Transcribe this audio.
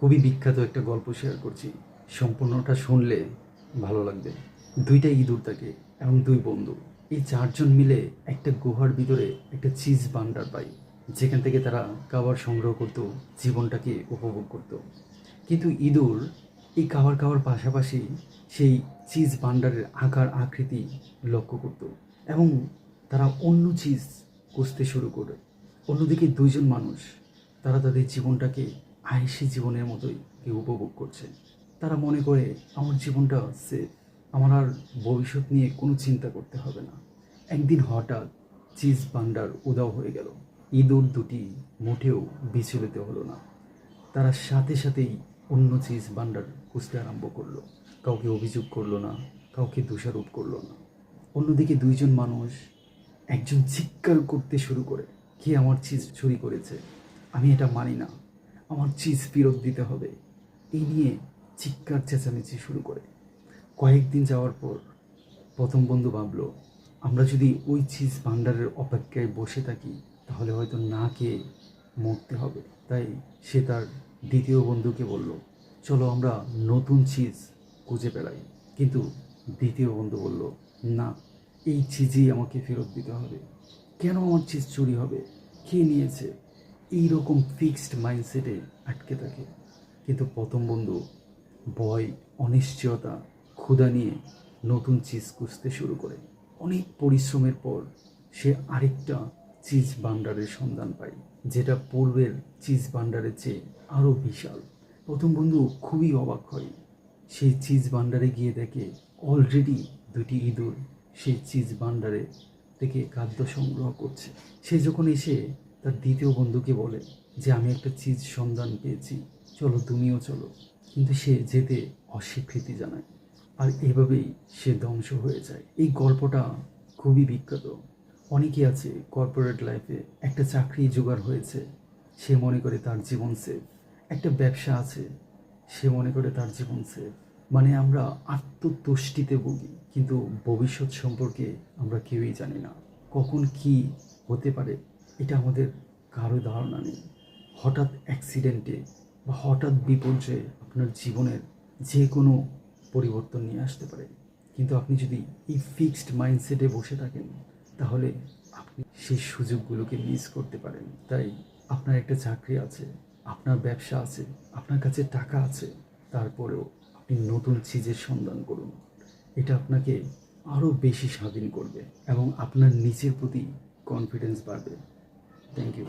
খুবই বিখ্যাত একটা গল্প শেয়ার করছি। সম্পূর্ণটা শুনলে ভালো লাগবে। দুইটা ইঁদুর থাকে এবং দুই বন্ধু। এই চারজন মিলে একটা গুহার ভিতরে একটা চিজ ভান্ডার পায়, যেখান থেকে তারা খাবার সংগ্রহ করতো, জীবনটাকে উপভোগ করত। কিন্তু ইঁদুর এই খাবার খাওয়ার পাশাপাশি সেই চিজ ভান্ডারের আকার আকৃতি লক্ষ্য করত এবং তারা অন্য চিজ খুঁজতে শুরু করে। অন্যদিকে দুইজন মানুষ, তারা তাদের জীবনটাকে আয়েসি জীবনের মতোই উপভোগ করছে। তারা মনে করে আমার জীবনটা সেফ, আমার আর ভবিষ্যৎ নিয়ে কোনো চিন্তা করতে হবে না। একদিন হঠাৎ চিজ ভান্ডার উধাও হয়ে গেল। ইঁদুর দুটি মোটেও বিচলিত হলো না। তারা সাথে সাথেই অন্য চিজ ভান্ডার খুঁজতে আরম্ভ করলো। কাউকে অভিযোগ করলো না, কাউকে দোষারোপ করলো না। অন্যদিকে দুইজন মানুষ, একজন চিৎকার করতে শুরু করে, কে আমার চিজ চুরি করেছে, আমি এটা মানি না, আমার চিজ ফেরত দিতে হবে। এই নিয়ে চিৎকার চেঁচামেচি শুরু করে। কয়েকদিন যাওয়ার পর প্রথম বন্ধু ভাবল, আমরা যদি ওই চিজ ভান্ডারের অপেক্ষায় বসে থাকি তাহলে হয়তো না খেয়ে মরতে হবে। তাই সে তার দ্বিতীয় বন্ধুকে বলল, চলো আমরা নতুন চিজ খুঁজে বেড়াই। কিন্তু দ্বিতীয় বন্ধু বলল, না, এই চিজই আমাকে ফেরত দিতে হবে। কেন আমার চিজ চুরি হবে, কে নিয়েছে, এই রকম ফিক্সড মাইন্ডসেটে আটকে থাকে। কিন্তু প্রথম বন্ধু ভয়, অনিশ্চয়তা, ক্ষুধা নিয়ে নতুন চিজ খুঁজতে শুরু করে। অনেক পরিশ্রমের পর সে আরেকটা চিজ ভান্ডারের সন্ধান পায়, যেটা পূর্বের চিজ ভান্ডারের চেয়ে আরও বিশাল। প্রথম বন্ধু খুবই অবাক হয়। সেই চিজ ভান্ডারে গিয়ে দেখে অলরেডি দুটি ইঁদুর সেই চিজ ভান্ডারে থেকে খাদ্য সংগ্রহ করছে। সে যখন এসে তার দ্বিতীয় বন্ধুকে বলে যে আমি একটা চিজ সন্ধান পেয়েছি, চলো তুমিও চলো। কিন্তু সে যেতে অস্বীকৃতি জানায়, আর এভাবেই সে ধ্বংস হয়ে যায়। এই গল্পটা খুবই বিখ্যাত। অনেকে আছে কর্পোরেট লাইফে একটা চাকরি জোগাড় হয়েছে, সে মনে করে তার জীবন সেফ। একটা ব্যবসা আছে, সে মনে করে তার জীবন সেফ। মানে আমরা আত্মতুষ্টিতে ভুগি, কিন্তু ভবিষ্যৎ সম্পর্কে আমরা কেউই জানি না। কখন কি হতে পারে এটা আমাদের কারো ধারণা নেই। হঠাৎ অ্যাক্সিডেন্টে বা হঠাৎ বিপর্যয়ে আপনার জীবনের যে কোনো পরিবর্তন নিয়ে আসতে পারে। কিন্তু আপনি যদি এই ফিক্সড মাইন্ডসেটে বসে থাকেন তাহলে আপনি সেই সুযোগগুলোকে মিস করতে পারেন। তাই আপনার একটা চাকরি আছে, আপনার ব্যবসা আছে, আপনার কাছে টাকা আছে, তারপরেও আপনি নতুন চিজের সন্ধান করুন। এটা আপনাকে আরও বেশি স্বাধীন করবে এবং আপনার নিজের প্রতি কনফিডেন্স বাড়বে। Thank you.